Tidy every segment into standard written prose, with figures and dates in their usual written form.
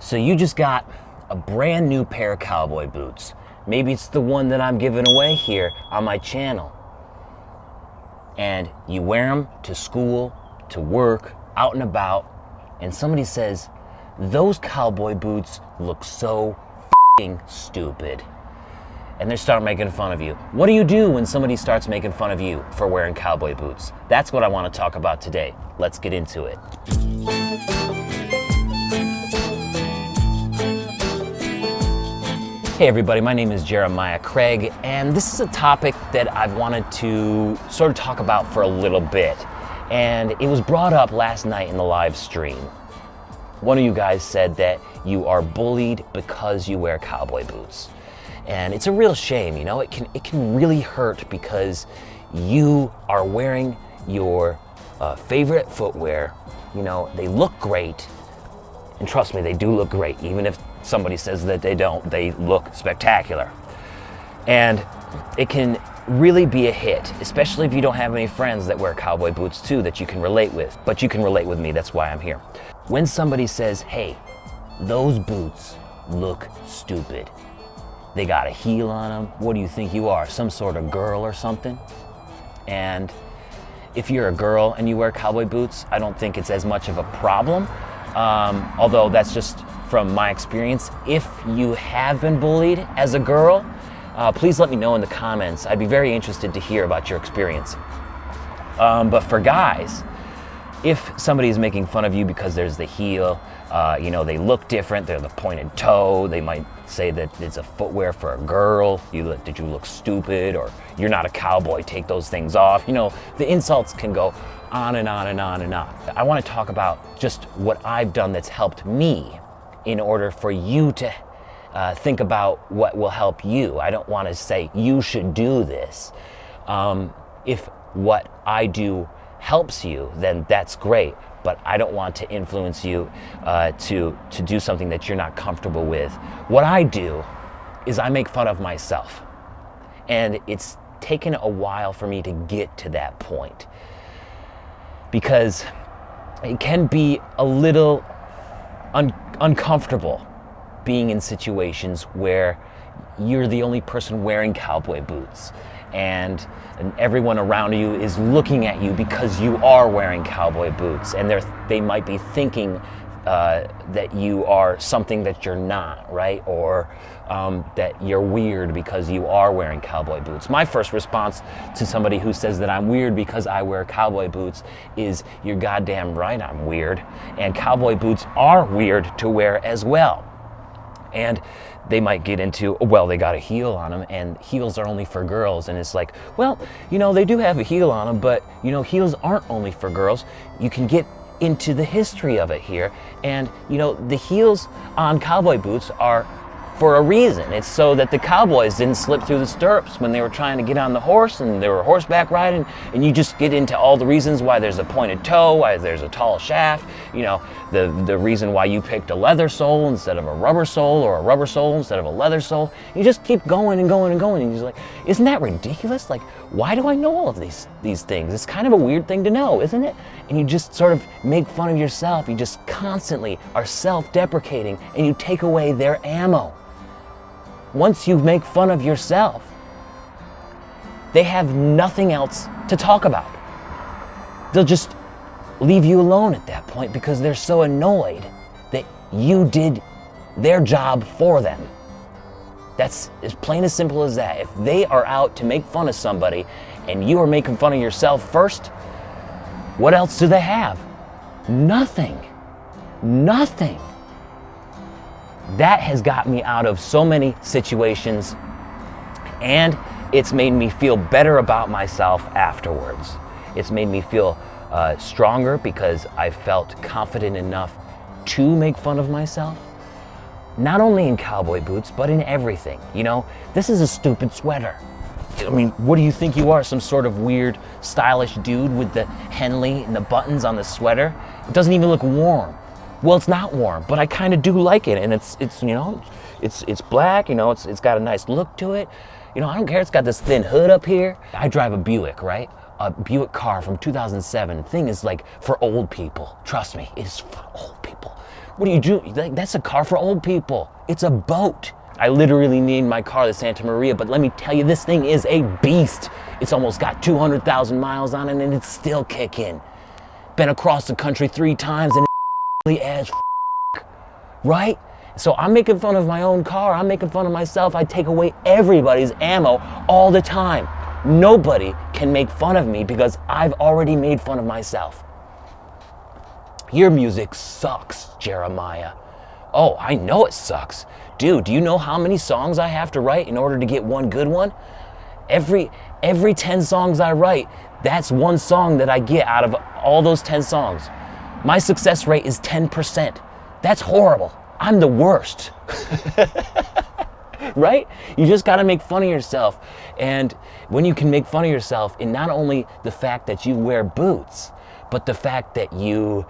So you just got a brand new pair of cowboy boots. Maybe it's the one that I'm giving away here on my channel. And you wear them to school, to work, out and about, and somebody says, those cowboy boots look so f***ing stupid. And they start making fun of you. What do you do when somebody starts making fun of you for wearing cowboy boots? That's what I want to talk about today. Let's get into it. Hey everybody, my name is Jeremiah Craig, and this is a topic that I've wanted to sort of talk about for a little bit. And it was brought up last night in the live stream. One of you guys said that you are bullied because you wear cowboy boots. And it's a real shame, you know, it can really hurt because you are wearing your favorite footwear. You know, they look great, and trust me, they do look great. Even if somebody says that they don't, they look spectacular. And it can really be a hit, especially if you don't have any friends that wear cowboy boots too that you can relate with. But you can relate with me, that's why I'm here. When somebody says, hey, those boots look stupid. They got a heel on them. What do you think you are, some sort of girl or something? And if you're a girl and you wear cowboy boots, I don't think it's as much of a problem. Although that's just from my experience. If you have been bullied as a girl, please let me know in the comments. I'd be very interested to hear about your experience. But for guys, if somebody is making fun of you because there's the heel, you know, they look different, they're the pointed toe, they might say that it's a footwear for a girl, did you look stupid, or you're not a cowboy, take those things off. You know, the insults can go on and on and on and on. I want to talk about just what I've done that's helped me in order for you to think about what will help you. I don't want to say you should do this. If what I do helps you, then that's great. But I don't want to influence you to do something that you're not comfortable with. What I do is I make fun of myself. And it's taken a while for me to get to that point, because it can be a little uncomfortable being in situations where you're the only person wearing cowboy boots, and everyone around you is looking at you because you are wearing cowboy boots, and they might be thinking that you are something that you're not, right? Or that you're weird because you are wearing cowboy boots. My first response to somebody who says that I'm weird because I wear cowboy boots is, you're goddamn right I'm weird, and cowboy boots are weird to wear as well. And they might get into, well, they got a heel on them, and heels are only for girls. And it's like, well, you know, they do have a heel on them, but, you know, heels aren't only for girls. You can get into the history of it here. And, you know, the heels on cowboy boots are for a reason. It's so that the cowboys didn't slip through the stirrups when they were trying to get on the horse and they were horseback riding. And you just get into all the reasons why there's a pointed toe, why there's a tall shaft, you know, the reason why you picked a leather sole instead of a rubber sole, or a rubber sole instead of a leather sole. You just keep going and going and going. And you're like, isn't that ridiculous? Like, why do I know all of these things? It's kind of a weird thing to know, isn't it? And you just sort of make fun of yourself. You just constantly are self-deprecating, and you take away their ammo. Once you make fun of yourself, they have nothing else to talk about. They'll just leave you alone at that point because they're so annoyed that you did their job for them. That's as plain as simple as that. If they are out to make fun of somebody and you are making fun of yourself first, what else do they have? Nothing. Nothing. That has got me out of so many situations, and it's made me feel better about myself afterwards. It's made me feel stronger because I felt confident enough to make fun of myself. Not only in cowboy boots, but in everything. You know, this is a stupid sweater. I mean, what do you think you are, some sort of weird, stylish dude with the Henley and the buttons on the sweater? It doesn't even look warm. Well, it's not warm, but I kind of do like it, and it's you know, it's black, you know, it's got a nice look to it. You know, I don't care, it's got this thin hood up here. I drive a Buick, right? A Buick car from 2007. Thing is like for old people. Trust me, it's for old people. What do you do? Like, that's a car for old people. It's a boat. I literally named my car the Santa Maria, but let me tell you, this thing is a beast. It's almost got 200,000 miles on it and it's still kicking. Been across the country 3 times and it's as right? So I'm making fun of my own car. I'm making fun of myself. I take away everybody's ammo all the time. Nobody can make fun of me because I've already made fun of myself. Your music sucks, Jeremiah. Oh, I know it sucks. Dude, do you know how many songs I have to write in order to get one good one? Every 10 songs I write, that's one song that I get out of all those 10 songs. My success rate is 10%. That's horrible. I'm the worst. Right? You just got to make fun of yourself. And when you can make fun of yourself, in not only the fact that you wear boots, but the fact that you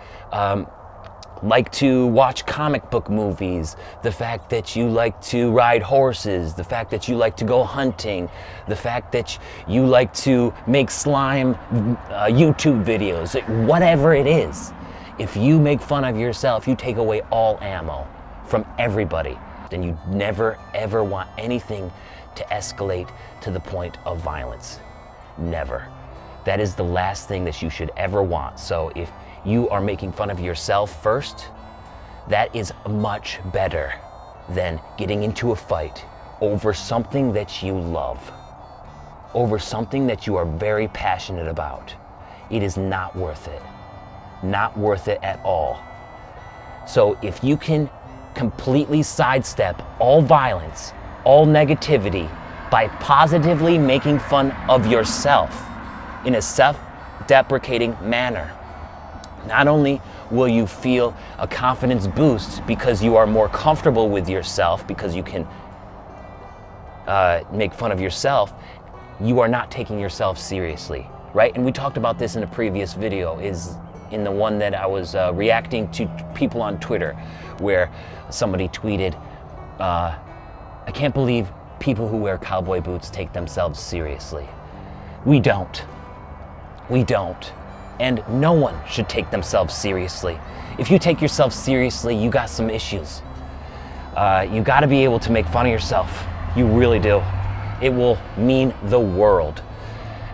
like to watch comic book movies, the fact that you like to ride horses, the fact that you like to go hunting, the fact that you like to make slime YouTube videos, whatever it is. If you make fun of yourself, you take away all ammo from everybody. Then you never ever want anything to escalate to the point of violence. Never. That is the last thing that you should ever want. So if you are making fun of yourself first, that is much better than getting into a fight over something that you love, over something that you are very passionate about. It is not worth it. Not worth it at all. So if you can completely sidestep all violence, all negativity by positively making fun of yourself in a self-deprecating manner, not only will you feel a confidence boost because you are more comfortable with yourself, because you can make fun of yourself, you are not taking yourself seriously, right? And we talked about this in a previous video, is in the one that I was reacting to people on Twitter, where somebody tweeted, I can't believe people who wear cowboy boots take themselves seriously. We don't. We don't. And no one should take themselves seriously. If you take yourself seriously, you got some issues. You got to be able to make fun of yourself. You really do. It will mean the world.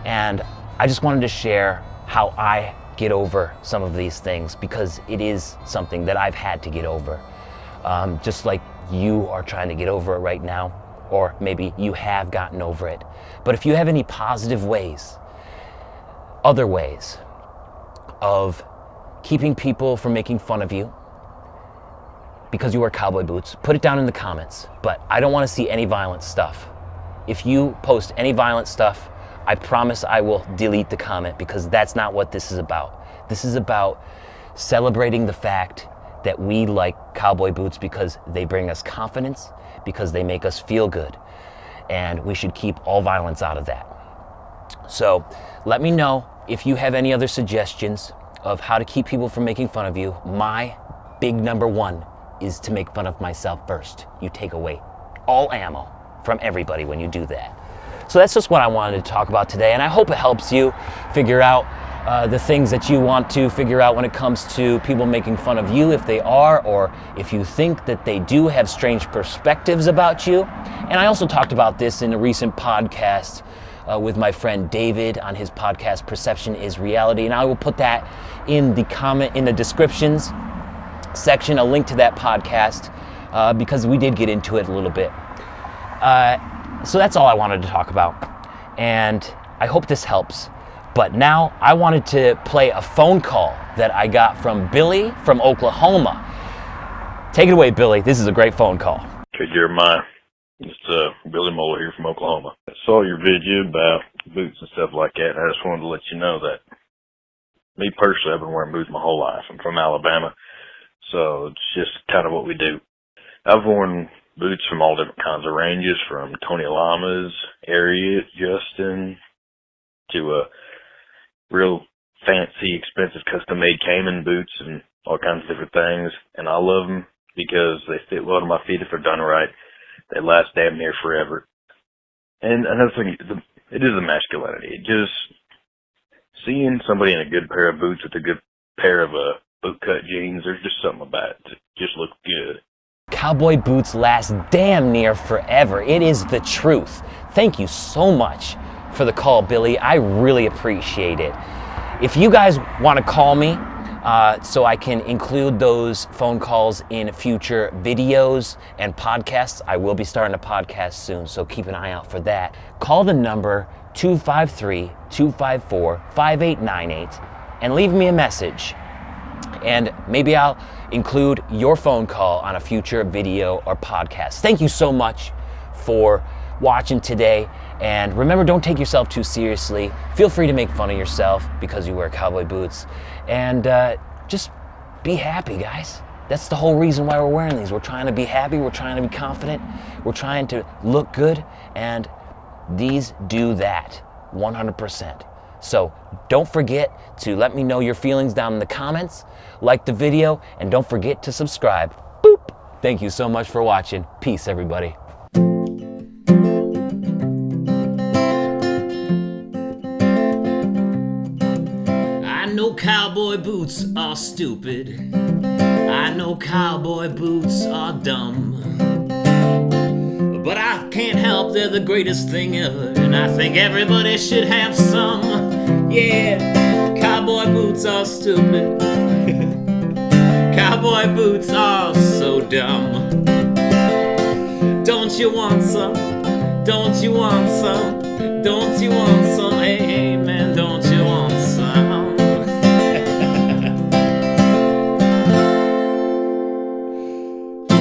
And I just wanted to share how I get over some of these things, because it is something that I've had to get over. Just like you are trying to get over it right now, or maybe you have gotten over it. But if you have any positive ways, other ways of keeping people from making fun of you because you wear cowboy boots, put it down in the comments. But I don't want to see any violent stuff. If you post any violent stuff, I promise I will delete the comment, because that's not what this is about. This is about celebrating the fact that we like cowboy boots because they bring us confidence, because they make us feel good. And we should keep all violence out of that. So let me know if you have any other suggestions of how to keep people from making fun of you. My big number one is to make fun of myself first. You take away all ammo from everybody when you do that. So that's just what I wanted to talk about today, and I hope it helps you figure out the things that you want to figure out when it comes to people making fun of you, if they are, or if you think that they do have strange perspectives about you. And I also talked about this in a recent podcast with my friend David on his podcast, Perception is Reality, and I will put that in the descriptions section, a link to that podcast, because we did get into it a little bit. So that's all I wanted to talk about, and I hope this helps. But now I wanted to play a phone call that I got from Billy from Oklahoma. Take it away, Billy. This is a great phone call. Okay, Jeremiah. It's Billy Moeller here from Oklahoma. I saw your video about boots and stuff like that, and I just wanted to let you know that me personally, I've been wearing boots my whole life. I'm from Alabama, so it's just kind of what we do. I've worn boots from all different kinds of ranges, from Tony Lamas, Ariat, Justin, to real fancy, expensive, custom-made Cayman boots and all kinds of different things. And I love them because they fit well to my feet if they're done right. They last damn near forever. And another thing, it is the masculinity. It just, seeing somebody in a good pair of boots with a good pair of bootcut jeans. There's just something about it that just looks good. Cowboy boots last damn near forever. It is the truth. Thank you so much for the call, Billy. I really appreciate it. If you guys want to call me so I can include those phone calls in future videos and podcasts, I will be starting a podcast soon, so keep an eye out for that. Call the number 253-254-5898 and leave me a message. And maybe I'll include your phone call on a future video or podcast. Thank you so much for watching today. And remember, don't take yourself too seriously. Feel free to make fun of yourself because you wear cowboy boots. And just be happy, guys. That's the whole reason why we're wearing these. We're trying to be happy. We're trying to be confident. We're trying to look good. And these do that 100%. So don't forget to let me know your feelings down in the comments, like the video, and don't forget to subscribe. Boop! Thank you so much for watching. Peace, everybody. I know cowboy boots are stupid. I know cowboy boots are dumb. But I can't help, they're the greatest thing ever, and I think everybody should have some. Yeah, cowboy boots are stupid. Cowboy boots are so dumb. Don't you want some? Don't you want some? Don't you want some? Hey, hey.